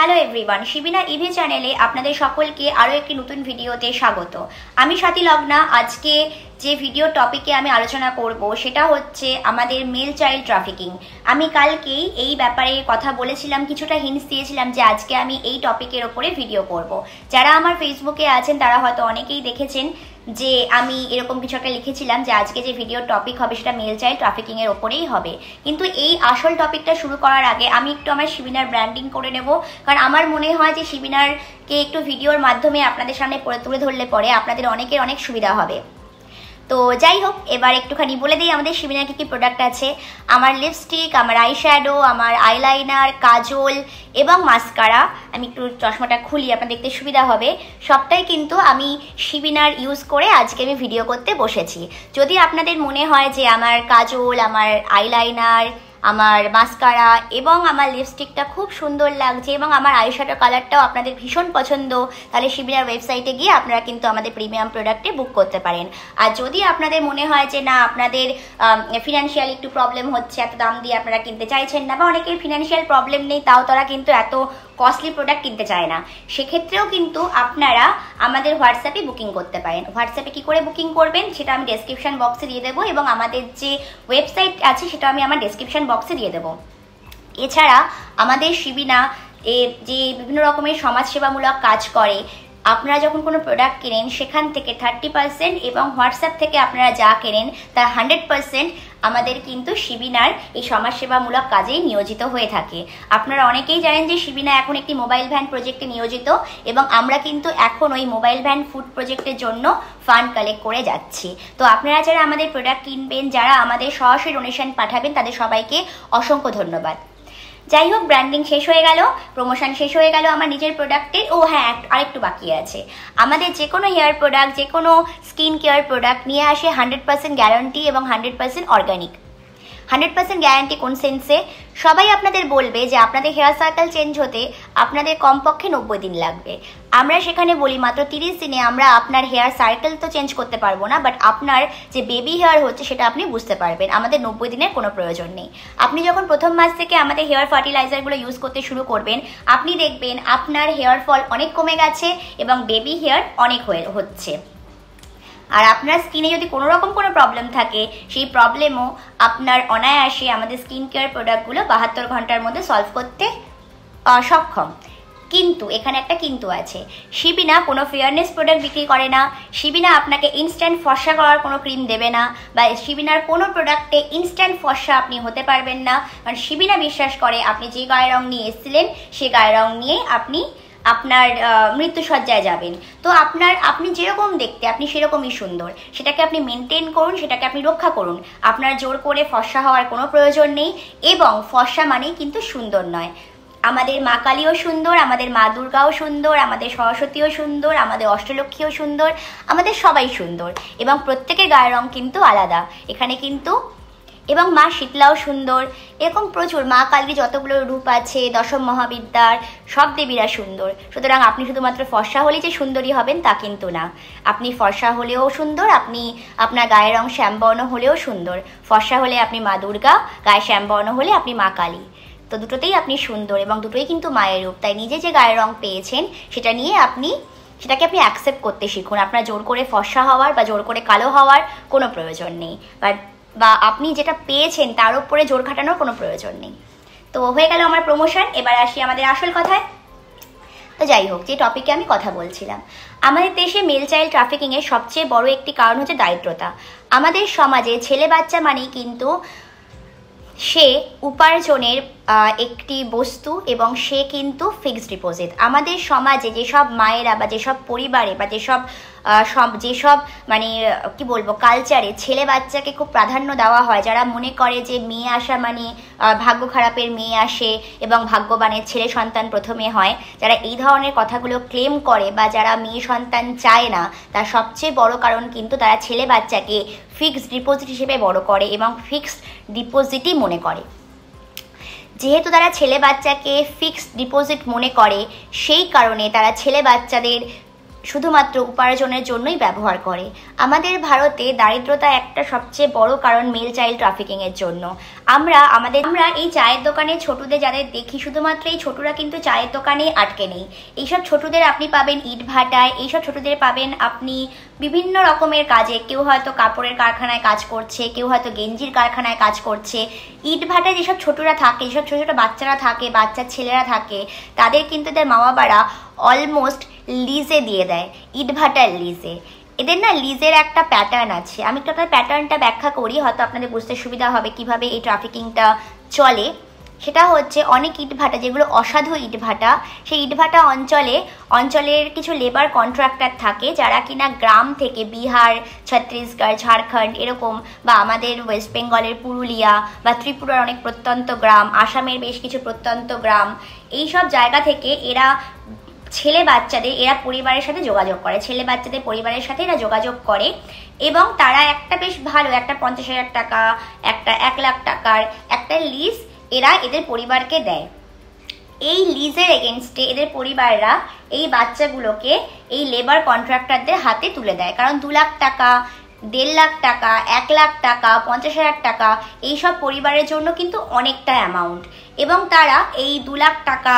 Hello everyone, শিবিনা EV চ্যানেলে আপনাদের সকলকে আরও একটি নতুন ভিডিওতে স্বাগত। আমি স্বাতী লগ্না। আজকে যে ভিডিও টপিকে আমি আলোচনা করব সেটা হচ্ছে আমাদের মেল চাইল্ড ট্রাফিকিং। আমি কালকেই এই ব্যাপারে কথা বলেছিলাম, কিছুটা হিন্টস দিয়েছিলাম যে আজকে আমি এই টপিকের ওপরে ভিডিও করব। যারা আমার ফেসবুকে আছেন তারা হয়তো অনেকেই দেখেছেন যে আমি এরকম কিছু একটা লিখেছিলাম যে আজকে যে ভিডিওর টপিক হবে সেটা মেল চাইল্ড ট্রাফিকিং এর ওপরেই হবে। কিন্তু এই আসল টপিকটা শুরু করার আগে আমি একটু আমার শিবিনার ব্র্যান্ডিং করে নেব, কারণ আমার মনে হয় যে শিবিনারকে একটু ভিডিওর মাধ্যমে আপনাদের সামনে তুলে ধরলে পরে আপনাদের অনেকের অনেক সুবিধা হবে। তো যাই হোক, এবার একটুখানি বলে দিই আমাদের শিবিনার কী কী প্রোডাক্ট আছে। আমার লিপস্টিক, আমার আই শ্যাডো, আমার আইলাইনার, কাজল এবং মাস্কারা। আমি একটু চশমাটা খুলি, আপনার দেখতে সুবিধা হবে। সবটাই কিন্তু আমি শিবিনার ইউজ করে আজকে আমি ভিডিও করতে বসেছি। যদি আপনাদের মনে হয় যে আমার কাজল, আমার আইলাইনার, আমার মাস্কারা এবং আমার লিপস্টিকটা খুব সুন্দর লাগছে এবং আমার আইশ্যাডো কালারটাও আপনাদের ভীষণ পছন্দ, তাহলে শিবিনার ওয়েবসাইটে গিয়ে আপনারা কিন্তু আমাদের প্রিমিয়াম প্রোডাক্টে বুক করতে পারেন। আর যদি আপনাদের মনে হয় যে না, আপনাদের ফিনান্সিয়াল একটু প্রবলেম হচ্ছে, এত দাম দিয়ে আপনারা কিনতে চাইছেন না, বা অনেকের ফিনান্সিয়াল প্রবলেম নেই তাও তারা কিন্তু এত কস্টলি প্রোডাক্ট কিনতে চায় না, সেক্ষেত্রেও কিন্তু আপনারা আমাদের হোয়াটসঅ্যাপে বুকিং করতে পারেন। হোয়াটসঅ্যাপে কী করে বুকিং করবেন সেটা আমি ডেসক্রিপশন বক্সে দিয়ে দেবো, এবং আমাদের যে ওয়েবসাইট আছে সেটা আমি আমার ডেসক্রিপশন বক্সে দিয়ে দেবো। এছাড়া আমাদের শিবিনা যে বিভিন্ন রকমের সমাজসেবামূলক কাজ করে, আপনারা যখন কোনো প্রোডাক্ট কেনেন সেখান থেকে 30% এবং হোয়াটসঅ্যাপ থেকে আপনারা যা কেনেন তার 100% আমাদের কিন্তু শিবিনার এই সমাজসেবামূলক কাজেই নিয়োজিত হয়ে থাকে। আপনারা অনেকেই জানেন যে শিবিনা এখন একটি মোবাইল ভ্যান প্রজেক্টে নিয়োজিত, এবং আমরা কিন্তু এখন ওই মোবাইল ভ্যান ফুড প্রজেক্টের জন্য ফান্ড কালেক্ট করে যাচ্ছি। তো আপনারা যারা আমাদের প্রোডাক্ট কিনবেন, যারা আমাদের সরাসরি ডোনেশন পাঠাবেন, তাদের সবাইকে অসংখ্য ধন্যবাদ। যাই হোক, ব্র্যান্ডিং শেষ হয়ে গেল, প্রমোশন শেষ হয়ে গেল আমার নিজের প্রোডাক্টের। ও হ্যাঁ, আরেকটু বাকি আছে। আমাদের যে কোনো হেয়ার প্রোডাক্ট, যে কোনো স্কিন কেয়ার প্রোডাক্ট নিয়ে আসে 100% গ্যারান্টি এবং 100% অর্গানিক। 100% গ্যারান্টি কোন সেন্সে? সবাই আপনাদের বলবে যে আপনাদের হেয়ার সার্কেল চেঞ্জ হতে আপনাদের কমপক্ষে 90 দিন লাগবে। আমরা সেখানে বলি মাত্র 30 দিনে আমরা আপনার হেয়ার সার্কেল তো চেঞ্জ করতে পারবো না, বাট আপনার যে বেবি হেয়ার হচ্ছে সেটা আপনি বুঝতে পারবেন। আমাদের 90 দিনের কোনো প্রয়োজন নেই। আপনি যখন প্রথম মাস থেকে আমাদের হেয়ার ফার্টিলাইজারগুলো ইউজ করতে শুরু করবেন, আপনি দেখবেন আপনার হেয়ার ফল অনেক কমে গেছে এবং বেবি হেয়ার অনেক হচ্ছে। আর আপনার স্কিনে যদি কোনো রকম কোনো প্রবলেম থাকে, সেই প্রবলেমও আপনার অনায়াসে আমাদের স্কিন কেয়ার প্রোডাক্টগুলো 72 ঘন্টার মধ্যে সলভ করতে সক্ষম। কিন্তু এখানে একটা কিন্তু আছে, শিবিনা কোনো ফেয়ারনেস প্রোডাক্ট বিক্রি করে না। শিবিনা আপনাকে ইনস্ট্যান্ট ফর্সা করার কোনো ক্রিম দেবে না, বা শিবিনার কোনো প্রোডাক্টে ইনস্ট্যান্ট ফর্সা আপনি হতে পারবেন না। কারণ শিবিনা বিশ্বাস করে আপনি যে গায়ের রং নিয়ে এসেছিলেন সে গায়ের রং নিয়ে আপনি আপনার মৃত্যুসজ্জায় যাবেন। তো আপনি যেরকম দেখতে আপনি সেরকমই সুন্দর, সেটাকে আপনি মেনটেন করুন, সেটাকে আপনি রক্ষা করুন। আপনার জোর করে ফর্সা হওয়ার কোনো প্রয়োজন নেই, এবং ফর্সা মানেই কিন্তু সুন্দর নয়। আমাদের মা কালীও সুন্দর, আমাদের মা দুর্গাও সুন্দর, আমাদের সরস্বতীও সুন্দর, আমাদের অষ্টলক্ষ্মীও সুন্দর, আমাদের সবাই সুন্দর, এবং প্রত্যেকের গায়ের রং কিন্তু আলাদা এখানে কিন্তু। এবং মা শীতলাও সুন্দর। এরকম প্রচুর মা কালীর যতগুলো রূপ আছে, দশম মহাবিদ্যার সব দেবীরা সুন্দর। সুতরাং আপনি শুধুমাত্র ফর্সা হলেই যে সুন্দরী হবেন তা কিন্তু না। আপনি ফর্সা হলেও সুন্দর, আপনি আপনার গায়ের রং শ্যামবর্ণ হলেও সুন্দর। ফর্সা হলে আপনি মা দুর্গা, গায়ে শ্যামবর্ণ হলে আপনি মা কালী। তো দুটোতেই আপনি সুন্দর, এবং দুটোই কিন্তু মায়ের রূপ। তাই নিজে যে গায়ের রং পেয়েছেন সেটা নিয়ে সেটাকে আপনি অ্যাকসেপ্ট করতে শিখুন। আপনার জোর করে ফর্সা হওয়ার বা জোর করে কালো হওয়ার কোনো প্রয়োজন নেই, বা আপনি যেটা পেয়েছেন তার উপরে জোর খাটানোর কোনো প্রয়োজন নেই। তো হয়ে গেল আমার প্রমোশন। এবার আসি আমাদের আসল কথায়। তো যাই হোক, যে টপিকে আমি কথা বলছিলাম, আমাদের দেশে মেল চাইল্ড ট্রাফিকিংয়ের সবচেয়ে বড় একটি কারণ হচ্ছে দারিদ্রতা। আমাদের সমাজে ছেলে বাচ্চা মানেই কিন্তু সে উপার্জনের একটি বস্তু, এবং সে কিন্তু ফিক্সড ডিপোজিট। আমাদের সমাজে যেসব মায়েরা বা যেসব পরিবারে বা যেসব মানে কি বলবো কালচারে ছেলে বাচ্চাকে খুব প্রাধান্য দেওয়া হয়, যারা মনে করে যে মেয়ে আসা মানে ভাগ্য খারাপের মেয়ে আসে এবং ভাগ্যবানের ছেলে সন্তান প্রথমে হয়, যারা এই ধরনের কথাগুলো ক্লেম করে বা যারা মেয়ে সন্তান চায় না, তার সবচেয়ে বড় কারণ কিন্তু তারা ছেলে বাচ্চাকে ফিক্সড ডিপোজিট হিসেবে বড় করে এবং ফিক্সড ডিপোজিটই মনে করে। যেহেতু তারা ছেলে বাচ্চাকে ফিক্সড ডিপোজিট মনে করে, সেই কারণে তারা ছেলে বাচ্চাদের শুধুমাত্র উপার্জনের জন্যই ব্যবহার করে। আমাদের ভারতে দারিদ্রতা একটা সবচেয়ে বড় কারণ মেল চাইল্ড ট্রাফিকিংয়ের জন্য। আমরা এই চায়ের দোকানে ছোটদের যাদের দেখি, শুধুমাত্র এই ছোটরা কিন্তু চায়ের দোকানে আটকে নেই। এইসব ছোটদের আপনি পাবেন ইট ভাটায়, এইসব ছোটদের পাবেন আপনি বিভিন্ন রকমের কাজে। কেউ হয়তো কাপড়ের কারখানায় কাজ করছে, কেউ হয়তো গেঞ্জির কারখানায় কাজ করছে। ইট ভাটায় যেসব ছোটরা থাকে, যেসব ছোট ছোট বাচ্চারা থাকে, বাচ্চার ছেলেরা থাকে, তাদের কিন্তু তাদের মা বাবারা অলমোস্ট লিজে দিয়ে দেয়, ইটভাটার লিজে। এদের না লিজের একটা প্যাটার্ন আছে, আমি একটু আপনার প্যাটার্নটা ব্যাখ্যা করি, হয়তো আপনাদের বুঝতে সুবিধা হবে কিভাবে এই ট্রাফিকিংটা চলে। সেটা হচ্ছে অনেক ইটভাটা যেগুলো অসাধু ইটভাটা, সেই ইটভাটা অঞ্চলের কিছু লেবার কন্ট্রাক্টর থাকে যারা কিনা গ্রাম থেকে বিহার, ছত্তিশগড়, ঝাড়খণ্ড এরকম, বা আমাদের ওয়েস্ট বেঙ্গলের পুরুলিয়া বা ত্রিপুরার অনেক প্রত্যন্ত গ্রাম, আসামের বেশ কিছু প্রত্যন্ত গ্রাম, এইসব জায়গা থেকে এরা ছেলে বাচ্চাদের পরিবারের সাথে যোগাযোগ করে, ছেলে বাচ্চাদের পরিবারের সাথে এরা যোগাযোগ করে এবং তারা একটা বেশ ভালো একটা 50,000 টাকা, একটা 1 লাখ টাকার একটা লিজ এরা এদের পরিবারকে দেয়। এই লিজের এগেনস্টে এদের পরিবাররা এই বাচ্চাগুলোকে এই লেবার কন্ট্রাক্টরদের হাতে তুলে দেয়, কারণ 2 লাখ টাকা, 1.5 লাখ টাকা, 1 লাখ টাকা, 50,000 টাকা এইসব পরিবারের জন্য কিন্তু অনেকটা অ্যামাউন্ট। এবং তারা এই 2 লাখ টাকা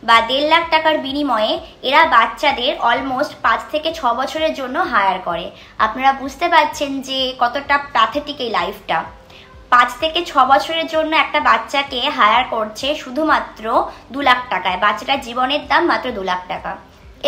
বা 1.5 লাখ টাকার বিনিময়ে এরা বাচ্চাদের অলমোস্ট 5 থেকে 6 বছরের জন্য হায়ার করে। আপনারা বুঝতে পারছেন যে কতটা প্যাথেটিক এই লাইফটা। 5 থেকে 6 বছরের জন্য একটা বাচ্চাকে হায়ার করছে শুধুমাত্র 2 লাখ টাকায়। বাচ্চাটার জীবনের দাম মাত্র 2 লাখ টাকা।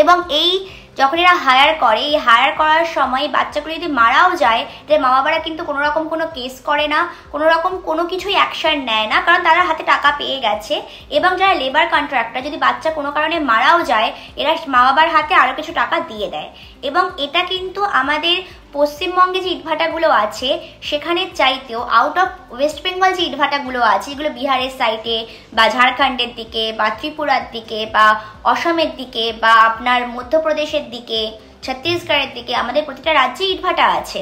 এবং এই যখন এরা হায়ার করে, এই হায়ার করার সময় বাচ্চাগুলো যদি মারাও যায়, তাহলে মা বাবারা কিন্তু কোনো রকম কোনো কেস করে না, কোনো রকম কোনো কিছুই অ্যাকশন নেয় না, কারণ তারা হাতে টাকা পেয়ে গেছে। এবং যারা লেবার কন্ট্রাক্টর, যদি বাচ্চা কোনো কারণে মারাও যায়, এরা মা বাবার হাতে আরও কিছু টাকা দিয়ে দেয়। এবং এটা কিন্তু আমাদের পশ্চিমবঙ্গে যে ইটভাটাগুলো আছে সেখানে চাইতেও আউট অফ ওয়েস্ট বেঙ্গল যে ইটভাটাগুলো আছে, যেগুলো বিহারের সাইডে বা ঝাড়খণ্ডের দিকে বা ত্রিপুরার দিকে বা অসমের দিকে বা আপনার মধ্যপ্রদেশের দিকে, ছত্তিশগড়ের দিকে, আমাদের প্রতিটা রাজ্যে ইটভাটা আছে,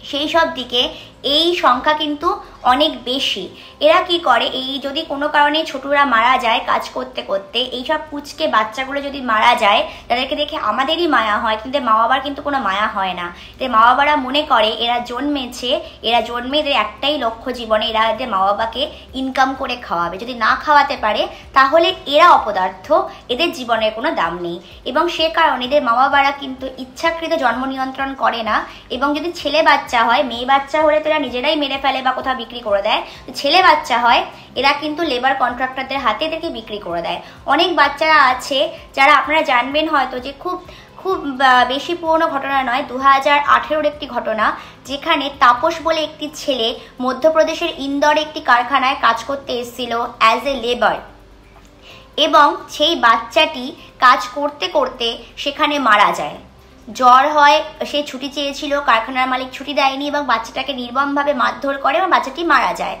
সেই সব দিকে এই সংখ্যা কিন্তু অনেক বেশি। এরা কি করে, এই যদি কোনো কারণে ছোটরা মারা যায় কাজ করতে করতে, এইসব পুচকে বাচ্চাগুলো যদি মারা যায়, তাদেরকে দেখে আমাদেরই মায়া হয়, কিন্তু মা বাবার কিন্তু কোনো মায়া হয় না। এদের মা বাবারা মনে করে এরা জন্মে এদের একটাই লক্ষ্য জীবনে, এরা এদের মা বাবাকে ইনকাম করে খাওয়াবে। যদি না খাওয়াতে পারে তাহলে এরা অপদার্থ, এদের জীবনের কোনো দাম নেই। এবং সে কারণে এদের মা বাবারা কিন্তু ইচ্ছাকৃত জন্ম নিয়ন্ত্রণ করে না। এবং যদি ছেলে বাচ্চা হয়, মেয়ে বাচ্চা হলে তো এরা নিজেরাই মেরে ফেলে বা কোথাও বিক্রি করে দেয়। ছেলে বাচ্চা হয়, এরা কিন্তু লেবার কন্ট্রাক্টরদের হাতে এদেরকে বিক্রি করে দেয়। অনেক বাচ্চারা আছে যারা আপনারা জানবেন হয়তো, যে খুব বেশি পুরনো ঘটনা নয়, 2018-র একটি ঘটনা, যেখানে তাপস বলে একটি ছেলে মধ্যপ্রদেশের ইন্দোরে একটি কারখানায় কাজ করতে এসেছিল অ্যাজ এ লেবার। এবং সেই বাচ্চাটি কাজ করতে করতে সেখানে মারা যায়। জ্বর হয়, সে ছুটি চেয়েছিল, কারখানার মালিক ছুটি দেয়নি এবং বাচ্চাটাকে নির্মমভাবে মারধর করে এবং বাচ্চাটি মারা যায়।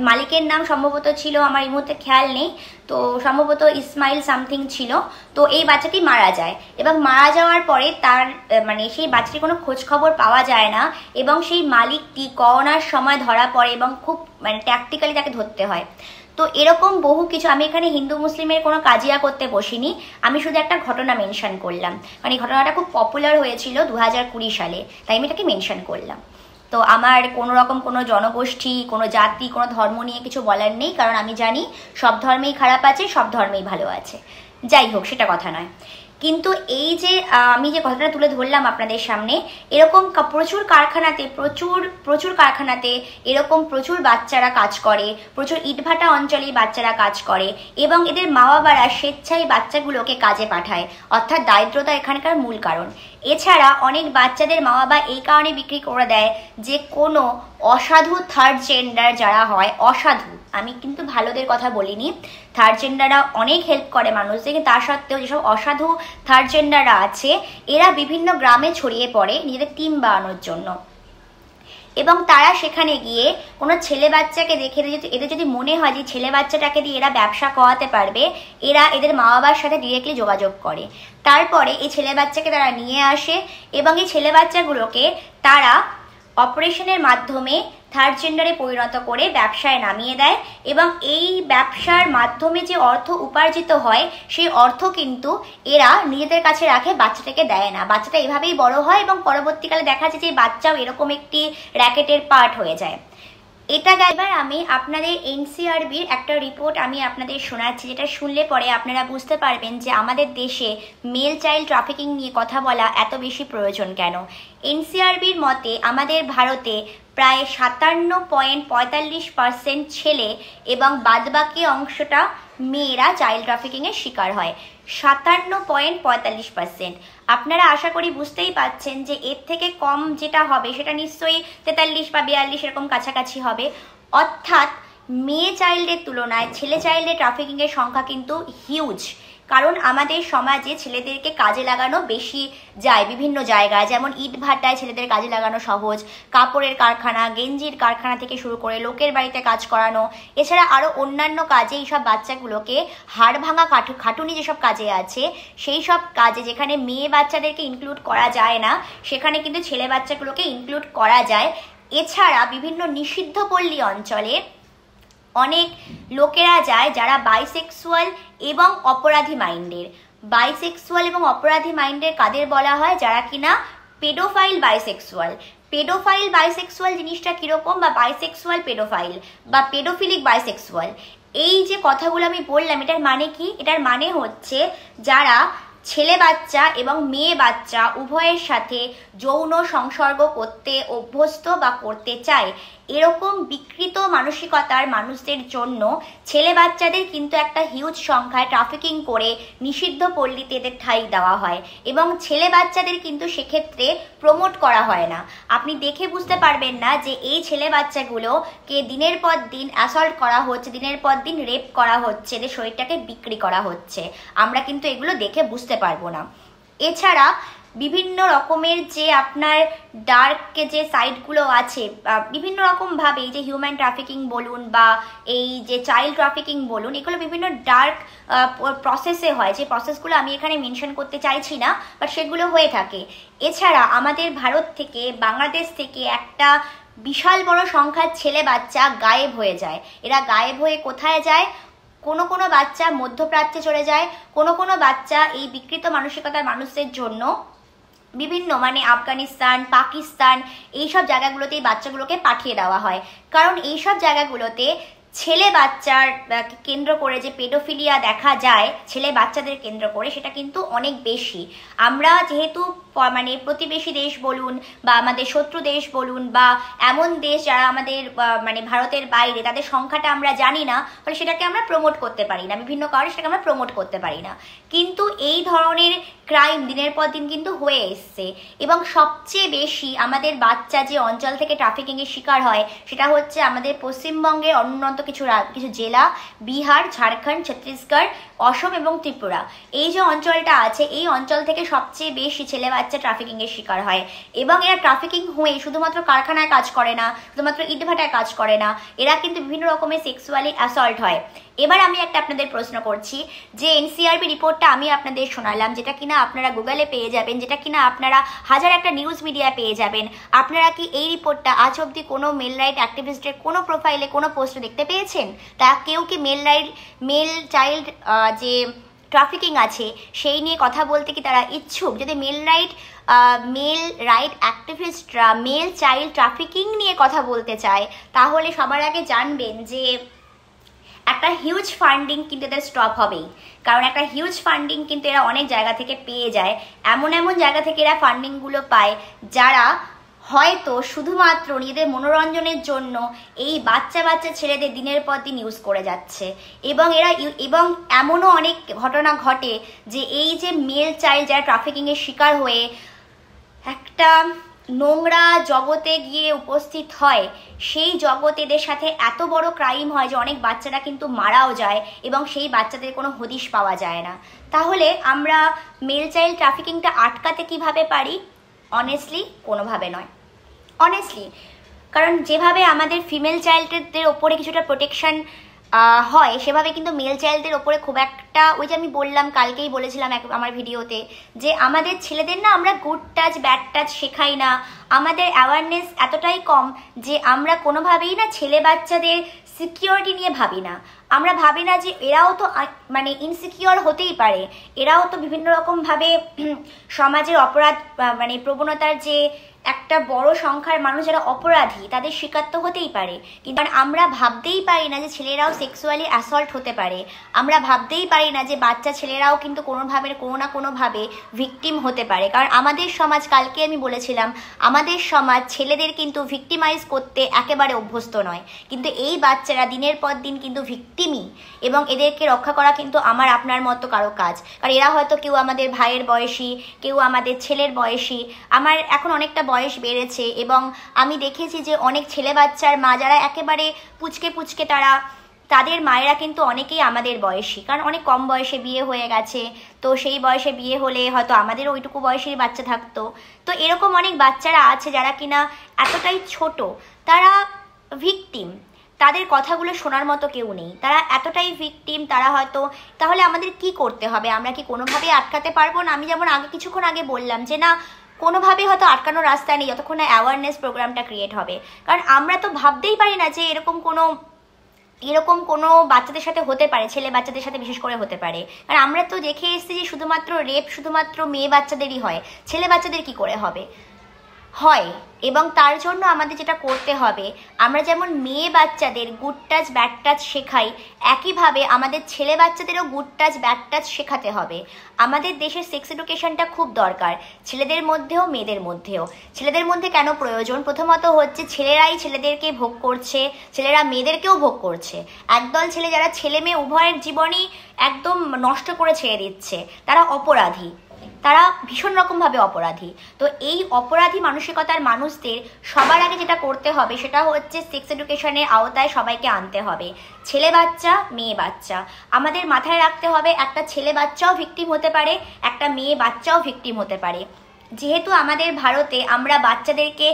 মালিকের নাম সম্ভবত ছিল, আমার এই মুহূর্তে খেয়াল নেই, তো সম্ভবত ইসমাইল সামথিং ছিল। তো এই বাচ্চাটি মারা যায় এবং মারা যাওয়ার পরে তার সেই বাচ্চাটির কোনো খোঁজ খবর পাওয়া যায় না। এবং সেই মালিকটি করোনার সময় ধরা পড়ে এবং খুব ট্যাকটিক্যালি তাকে ধরতে হয়। তো এরকম বহু কিছু, আমি এখানে হিন্দু মুসলিমের কোনো কাজিয়া করতে বসিনি, আমি শুধু একটা ঘটনা মেনশন করলাম, কারণ এই ঘটনাটা খুব পপুলার হয়েছিল 2020 সালে, তাই আমি এটাকে মেনশন করলাম। তো আমার কোনো রকম কোনো জনগোষ্ঠী, কোনো জাতি, কোনো ধর্ম নিয়ে কিছু বলার নেই, কারণ আমি জানি সব ধর্মেই খারাপ আছে, সব ধর্মেই ভালো আছে। যাই হোক, সেটা কথা নয়। কিন্তু এই যে আমি যে কথাটা তুলে ধরলাম আপনাদের সামনে, এরকম প্রচুর কারখানাতে এরকম প্রচুর বাচ্চারা কাজ করে, প্রচুর ইটভাটা অঞ্চলে বাচ্চারা কাজ করে এবং এদের মা বাবারা স্বেচ্ছায় বাচ্চাগুলোকে কাজে পাঠায়, অর্থাৎ দারিদ্রতা এখানকার মূল কারণ। এছাড়া অনেক বাচ্চাদের মা বাবা এই কারণে বিক্রি করে দেয় যে কোনো অসাধু থার্ড জেন্ডার যারা হয়, অসাধু, আমি কিন্তু ভালোদের কথা বলিনি, থার্ড জেন্ডাররা অনেক হেল্প করে মানুষদেরকে, তা সত্ত্বেও যেসব অসাধু থার্ড জেন্ডাররা আছে এরা বিভিন্ন গ্রামে ছড়িয়ে পড়ে নিজেদের টিম বানানোর জন্য। এবং তারা সেখানে গিয়ে কোনো ছেলে বাচ্চাকে দেখে এদের যদি মনে হয় যে ছেলে বাচ্চাটাকে দিয়ে এরা ব্যবসা করাতে পারবে, এরা এদের মা বাবার সাথে ডিরেক্টলি যোগাযোগ করে। তারপরে এই ছেলে বাচ্চাকে তারা নিয়ে আসে এবং এই ছেলে বাচ্চাগুলোকে তারা অপারেশনের মাধ্যমে থার্ড জেন্ডারে পরিণত করে ব্যবসায় নামিয়ে দেয় এবং এই ব্যবসার মাধ্যমে যে অর্থ উপার্জিত হয় সেই অর্থ কিন্তু এরা নিজেদের কাছে রাখে, বাচ্চাটাকে দেয় না। বাচ্চাটা এভাবেই বড় হয় এবং পরবর্তীকালে দেখা যায় যে বাচ্চাও এরকম একটি র্যাকেটের পার্ট হয়ে যায়। এটা এবার আমি আপনাদের এনসিআরবির একটা রিপোর্ট আমি আপনাদের শোনাচ্ছি, যেটা শুনলে পরে আপনারা বুঝতে পারবেন যে আমাদের দেশে মেল চাইল্ড ট্রাফিকিং নিয়ে কথা বলা এত বেশি প্রয়োজন কেন। এনসিআরবির মতে আমাদের ভারতে প্রায় 57.45% ছেলে এবং বাদবাকি অংশটা মেয়েরা চাইল্ড ট্রাফিকিংয়ের শিকার হয়। 57.45%। আপনারা আশা করি বুঝতেই পাচ্ছেন যে এর থেকে কম যেটা হবে সেটা নিশ্চয়ই 43 বা 42 এরকম কাছাকাছি হবে। অর্থাৎ মেয়ে চাইল্ডের তুলনায় ছেলে চাইল্ডের ট্রাফিকিংয়ের সংখ্যা কিন্তু হিউজ। কারণ আমাদের সমাজে ছেলেদেরকে কাজে লাগানো বেশি যায় বিভিন্ন জায়গায়, যেমন ইট ভাটায় ছেলেদের কাজে লাগানো সহজ, কাপড়ের কারখানা, গেঞ্জির কারখানা থেকে শুরু করে লোকের বাড়িতে কাজ করানো, এছাড়া আরও অন্যান্য কাজে এইসব বাচ্চাগুলোকে হাড় ভাঙা খাটুনি যেসব কাজে আছে সেই সব কাজে যেখানে মেয়ে বাচ্চাদেরকে ইনক্লুড করা যায় না সেখানে কিন্তু ছেলে বাচ্চাগুলোকে ইনক্লুড করা যায়। এছাড়া বিভিন্ন নিষিদ্ধ পল্লী অঞ্চলে অনেক লোকেরা যায় যারা বাইসেক্সুয়াল এবং অপরাধী মাইন্ডের। বাইসেক্সুয়াল এবং অপরাধী মাইন্ডের কাদের বলা হয়? যারা কিনা পেডোফাইল বাইসেক্সুয়াল। পেডোফাইল বাইসেক্সুয়াল জিনিসটা কীরকম, বা বাইসেক্সুয়াল পেডোফাইল বা পেডোফিলিক বাইসেক্সুয়াল, এই যে কথাগুলো আমি বললাম এটার মানে কি? এটার মানে হচ্ছে যারা ছেলে বাচ্চা এবং মেয়ে বাচ্চা উভয়ের সাথে যৌন সংসর্গ করতে অভ্যস্ত বা করতে চায়, এরকম বিকৃত মানসিকতার মানুষদের জন্য ছেলে বাচ্চাদের কিন্তু একটা হিউজ সংখ্যায় ট্রাফিকিং করে নিষিদ্ধ পল্লীতে এদের ঠাঁই দেওয়া হয় এবং ছেলে বাচ্চাদের কিন্তু সেক্ষেত্রে প্রমোট করা হয় না। আপনি দেখে বুঝতে পারবেন না যে এই ছেলে বাচ্চাগুলোকে দিনের পর দিন অ্যাসল্ট করা হচ্ছে, দিনের পর দিন রেপ করা হচ্ছে, এদের শরীরটাকে বিক্রি করা হচ্ছে। আমরা কিন্তু এগুলো দেখে বুঝতে পারবো না। এছাড়া বিভিন্ন রকমের যে আপনার ডার্ক যে সাইটগুলো আছে, বিভিন্ন রকমভাবে এই যে হিউম্যান ট্রাফিকিং বলুন বা এই যে চাইল্ড ট্রাফিকিং বলুন, এগুলো বিভিন্ন ডার্ক প্রসেসে হয়, যে প্রসেসগুলো আমি এখানে মেনশন করতে চাইছি না, বাট সেগুলো হয়ে থাকে। এছাড়া আমাদের ভারত থেকে, বাংলাদেশ থেকে একটা বিশাল বড় সংখ্যার ছেলে বাচ্চা গায়েব হয়ে যায়। এরা গায়েব হয়ে কোথায় যায়? কোনো কোনো বাচ্চা মধ্যপ্রাচ্যে চলে যায়, কোনো কোনো বাচ্চা এই বিকৃত মানসিকতার মানুষদের জন্য বিভিন্ন আফগানিস্তান, পাকিস্তান এইসব জায়গাগুলোতে এই বাচ্চাগুলোকে পাঠিয়ে দেওয়া হয়। কারণ এইসব জায়গাগুলোতে ছেলে বাচ্চার কেন্দ্র করে যে পেডোফিলিয়া দেখা যায় ছেলে বাচ্চাদের কেন্দ্র করে, সেটা কিন্তু অনেক বেশি। আমরা যেহেতু প্রতিবেশী দেশ বলুন বা আমাদের শত্রু দেশ বলুন বা এমন দেশ যারা আমাদের ভারতের বাইরে, তাদের সংখ্যাটা আমরা জানি না, ফলে সেটাকে আমরা প্রমোট করতে পারি না, বিভিন্ন কারণে সেটাকে আমরা প্রমোট করতে পারি না। কিন্তু এই ধরনের ক্রাইম দিনের পর দিন কিন্তু হয়ে এসছে এবং সবচেয়ে বেশি আমাদের বাচ্চা যে অঞ্চল থেকে ট্রাফিকিংয়ের শিকার হয় সেটা হচ্ছে আমাদের পশ্চিমবঙ্গের অনুন্নত কিছু জেলা, বিহার, ঝাড়খণ্ড, ছত্তিশগড়, অসম এবং ত্রিপুরা। এই যে অঞ্চলটা আছে এই অঞ্চল থেকে সবচেয়ে বেশি ছেলে বাচ্চা ট্রাফিকিংয়ের শিকার হয় এবং এরা ট্রাফিকিং হয়ে শুধুমাত্র কারখানায় কাজ করে না, শুধুমাত্র ইটভাটায় কাজ করে না, এরা কিন্তু বিভিন্ন রকমের সেক্সুয়ালি অ্যাসল্ট হয়। এবার আমি একটা আপনাদের প্রশ্ন করছি, যে এনসিআরবি রিপোর্টটা আমি আপনাদের শোনালাম, যেটা কিনা আপনারা গুগলে পেয়ে যাবেন, যেটা কিনা আপনারা হাজার একটা নিউজ মিডিয়ায় পেয়ে যাবেন, আপনারা কি এই রিপোর্টটা আজ অবধি কোনো মেল রাইট অ্যাক্টিভিস্টের কোনো প্রোফাইলে কোনো পোস্টে দেখতে পেয়েছেন? তা কেউ কি মেল চাইল্ড যে ট্রাফিকিং আছে সেই নিয়ে কথা বলতে কি তারা ইচ্ছুক? যদি মেল রাইট অ্যাক্টিভিস্টরা মেল চাইল্ড ট্রাফিকিং নিয়ে কথা বলতে চায় তাহলে সবার আগে জানবেন যে একটা হিউজ ফান্ডিং কিন্তু এদের স্টপ হবেই। কারণ একটা হিউজ ফান্ডিং কিন্তু এরা অনেক জায়গা থেকে পেয়ে যায়, এমন এমন জায়গা থেকে এরা ফান্ডিংগুলো পায় যারা হয়তো শুধুমাত্র নিজেদের মনোরঞ্জনের জন্য এই বাচ্চা ছেলেদের দিনের পর দিন ইউজ করে যাচ্ছে। এবং এমনও অনেক ঘটনা ঘটে যে এই যে মেল চাইল্ড যারা ট্রাফিকিংয়ের শিকার হয়ে একটা নোংরা জগতে গিয়ে উপস্থিত হয়, সেই জগতে এদের সাথে এত বড় ক্রাইম হয় যে অনেক বাচ্চারা কিন্তু মারাও যায় এবং সেই বাচ্চাদের কোনো হদিশ পাওয়া যায় না। তাহলে আমরা মেল চাইল্ড ট্রাফিকিংটা আটকাতে কিভাবে পারি? অনেস্টলি কোনোভাবে নয়। অনেস্টলি কারণ যেভাবে আমাদের ফিমেল চাইল্ডদের ওপরে কিছুটা প্রোটেকশন হয় সেভাবে কিন্তু মেল চাইল্ডদের ওপরে খুব একটা, ওই যে আমি বললাম, কালকেই বলেছিলাম আমার ভিডিওতে, যে আমাদের ছেলেদের না আমরা গুড টাচ ব্যাড টাচ শেখাই না, আমাদের অ্যাওয়ারনেস এতটাই কম যে আমরা কোনোভাবেই না ছেলে বাচ্চাদের সিকিউরিটি নিয়ে ভাবি না। আমরা ভাবি না যে এরাও তো মানে ইনসিকিউর হতেই পারে, এরাও তো বিভিন্ন রকমভাবে সমাজের অপরাধ মানে প্রবণতার যে একটা বড় সংখ্যার মানুষ যারা অপরাধী তাদের শিকার তো হতেই পারে। কিন্তু আমরা ভাবতেই পারি না যে ছেলেরাও সেক্সুয়ালি অ্যাসল্ট হতে পারে, আমরা ভাবতেই পারি না যে বাচ্চা ছেলেরাও কিন্তু কোনো না কোনোভাবে ভিকটিম হতে পারে। কারণ আমাদের সমাজ, কালকে আমি বলেছিলাম, আমাদের সমাজ ছেলেদের কিন্তু ভিকটিমাইজ করতে একেবারে অভ্যস্ত নয়, কিন্তু এই বাচ্চারা দিনের পর দিন কিন্তু ভিকটিমই, এবং এদেরকে রক্ষা করা কিন্তু আমার আপনার মতো কারো কাজ। কারণ এরা হয়তো কেউ আমাদের ভাইয়ের বয়সী, কেউ আমাদের ছেলের বয়সী। আমার এখন অনেকটা বয়স বেড়েছে এবং আমি দেখেছি যে অনেক ছেলে বাচ্চার মা যারা একেবারে পুচকে তাদের মায়েরা কিন্তু অনেকেই আমাদের বয়সী, কারণ অনেক কম বয়সে বিয়ে হয়ে গেছে। তো সেই বয়সে বিয়ে হলে হয়তো আমাদের ওইটুকু বয়সের বাচ্চা থাকতো। তো এরকম অনেক বাচ্চারা আছে যারা কিনা এতটাই ছোট, তারা ভিকটিম, তাদের কথাগুলো শোনার মতো কেউ নেই, তারা এতটাই ভিকটিম। তারা হয়তো, তাহলে আমাদের কি করতে হবে? আমরা কি কোনোভাবে আটকাতে পারবো না? আমি যেমন কিছুক্ষণ আগে বললাম যে না, কোনোভাবেই হয়তো আটকানোর রাস্তা নেই যতক্ষণ না অ্যাওয়ারনেস প্রোগ্রামটা ক্রিয়েট হবে। কারণ আমরা তো ভাবতেই পারি না যে এরকম কোনো বাচ্চাদের সাথে হতে পারে, ছেলে বাচ্চাদের সাথে বিশেষ করে হতে পারে। কারণ আমরা তো দেখে এসেছি যে শুধুমাত্র রেপ শুধুমাত্র মেয়ে বাচ্চাদেরই হয়, ছেলে বাচ্চাদের কি করে হয়। এবং তার জন্য আমাদের যেটা করতে হবে, আমরা যেমন মেয়ে বাচ্চাদের গুড টাচ ব্যাড টাচ শেখাই, একইভাবে আমাদের ছেলে বাচ্চাদেরও গুড টাচ ব্যাড টাচ শেখাতে হবে। আমাদের দেশের সেক্স এডুকেশনটা খুব দরকার, ছেলেদের মধ্যেও মেয়েদের মধ্যেও। ছেলেদের মধ্যে কেন প্রয়োজন? প্রথমত হচ্ছে ছেলেরাই ছেলেদেরকে ভোগ করছে, ছেলেরা মেয়েদেরকেও ভোগ করছে। একদল ছেলে যারা ছেলে মেয়ে উভয়ের জীবনই একদম নষ্ট করে ছেড়ে দিচ্ছে, তারা অপরাধী, তারা ভীষণ রকমভাবে অপরাধী। তো এই অপরাধী মানসিকতার মানুষদের সবার আগে যেটা করতে হবে সেটা হচ্ছে সেক্স এডুকেশনের আওতায় সবাইকে আনতে হবে। ছেলে বাচ্চা, মেয়ে বাচ্চা, আমাদের মাথায় রাখতে হবে একটা ছেলে বাচ্চাও ভিকটিম হতে পারে, একটা মেয়ে বাচ্চাও ভিকটিম হতে পারে। যেহেতু আমাদের ভারতে আমরা বাচ্চাদেরকে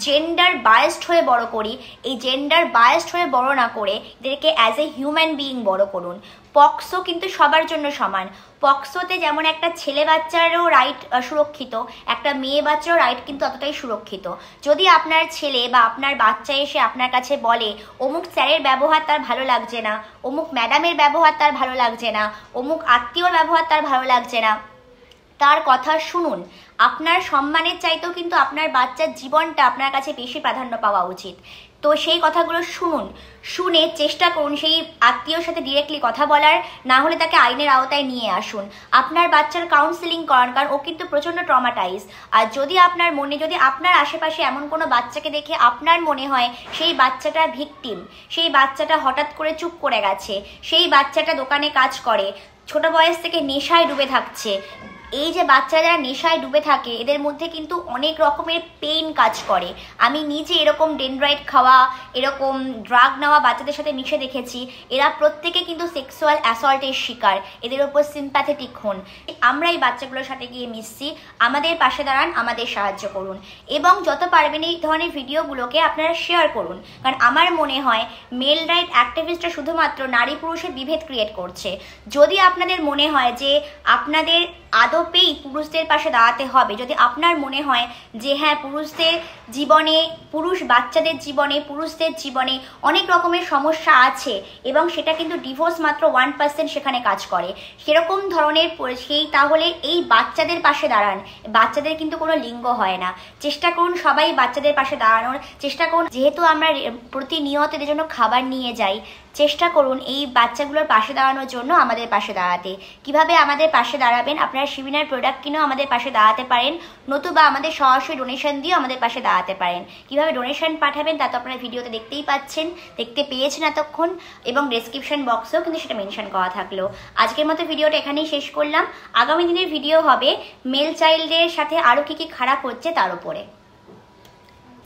জেন্ডার বায়াসড হয়ে বড় করি, এই জেন্ডার বায়াসড হয়ে বড় না করে এদেরকে অ্যাজ এ হিউম্যান বিইং বড় করুন। পক্সো কিন্তু সবার জন্য সমান। পক্সোতে যেমন একটা ছেলে বাচ্চারও রাইট সুরক্ষিত, একটা মেয়ে বাচ্চারও রাইট কিন্তু অতটাই সুরক্ষিত। যদি আপনার ছেলে বা আপনার বাচ্চা এসে আপনার কাছে বলে অমুক স্যারের ব্যবহার তার ভালো লাগছে না, অমুক ম্যাডামের ব্যবহার তার ভালো লাগছে না, অমুক আত্মীয়র ব্যবহার তার ভালো লাগছে না, তার কথা শুনুন। আপনার সম্মানের চাইতেও কিন্তু আপনার বাচ্চার জীবনটা আপনার কাছে বেশি প্রাধান্য পাওয়া উচিত। তো সেই কথাগুলো শুনুন, শুনে চেষ্টা করুন সেই আত্মীয়র সাথে ডিরেক্টলি কথা বলার, না হলে তাকে আইনের আওতায় নিয়ে আসুন। আপনার বাচ্চার কাউন্সেলিং করান, কারণ ও কিন্তু প্রচণ্ড ট্রমাটাইজ। আর যদি আপনার আশেপাশে এমন কোনো বাচ্চাকে দেখে আপনার মনে হয় সেই বাচ্চাটা ভিকটিম, সেই বাচ্চাটা হঠাৎ করে চুপ করে গেছে, সেই বাচ্চাটা দোকানে কাজ করে, ছোট বয়স থেকে নেশায় ডুবে থাকছে, এই যে বাচ্চারা যারা নেশায় ডুবে থাকে এদের মধ্যে কিন্তু অনেক রকমের পেইন কাজ করে। আমি নিজে এরকম ডেনড্রাইট খাওয়া, এরকম ড্রাগ নেওয়া বাচ্চাদের সাথে মিশে দেখেছি। এরা প্রত্যেকে কিন্তু সেক্সুয়াল অ্যাসল্টের শিকার, এদের ওপর সিম্প্যাথেটিক হন। আমরা এই বাচ্চাগুলোর সাথে গিয়ে মিশছি, আমাদের পাশে দাঁড়ান, আমাদের সাহায্য করুন, এবং যত পারবেন এই ধরনের ভিডিওগুলোকে আপনারা শেয়ার করুন। কারণ আমার মনে হয় মেল রাইট অ্যাক্টিভিস্টরা শুধুমাত্র নারী পুরুষের বিভেদ ক্রিয়েট করছে। যদি আপনাদের মনে হয় যে আপনাদের আদপেই পুরুষদের পাশে দাঁড়াতে হবে, যদি আপনার মনে হয় যে হ্যাঁ পুরুষদের জীবনে, পুরুষ বাচ্চাদের জীবনে, পুরুষদের জীবনে অনেক রকমের সমস্যা আছে এবং সেটা কিন্তু ডিভোর্স মাত্র 1% সেখানে কাজ করে, সেরকম ধরনের তাহলে এই বাচ্চাদের পাশে দাঁড়ান। বাচ্চাদের কিন্তু কোনো লিঙ্গ হয় না, চেষ্টা করুন সবাই বাচ্চাদের পাশে দাঁড়ানোর চেষ্টা করুন। যেহেতু আমরা প্রতিনিয়ত এদের জন্য খাবার নিয়ে যাই, চেষ্টা করুন এই বাচ্চাগুলোর পাশে দাঁড়ানোর জন্য আমাদের পাশে দাঁড়াতে। কিভাবে আমাদের পাশে দাঁড়াবেন? আপনারা শিবিনার প্রোডাক্ট কিনেও আমাদের পাশে দাঁড়াতে পারেন, নতুবা আমাদের সরাসরি ডোনেশন দিয়েও আমাদের পাশে দাঁড়াতে পারেন। কিভাবে ডোনেশন পাঠাবেন তা তো আপনারা ভিডিওতে দেখতেই পাচ্ছেন, দেখতে পেয়েছেন এতক্ষণ, এবং ডেসক্রিপশন বক্সেও কিন্তু সেটা মেনশন করা থাকলো। আজকের মতো ভিডিওটা এখানেই শেষ করলাম। আগামী দিনের ভিডিও হবে মেল চাইল্ডের সাথে আরও কী কী খারাপ হচ্ছে তার উপরে।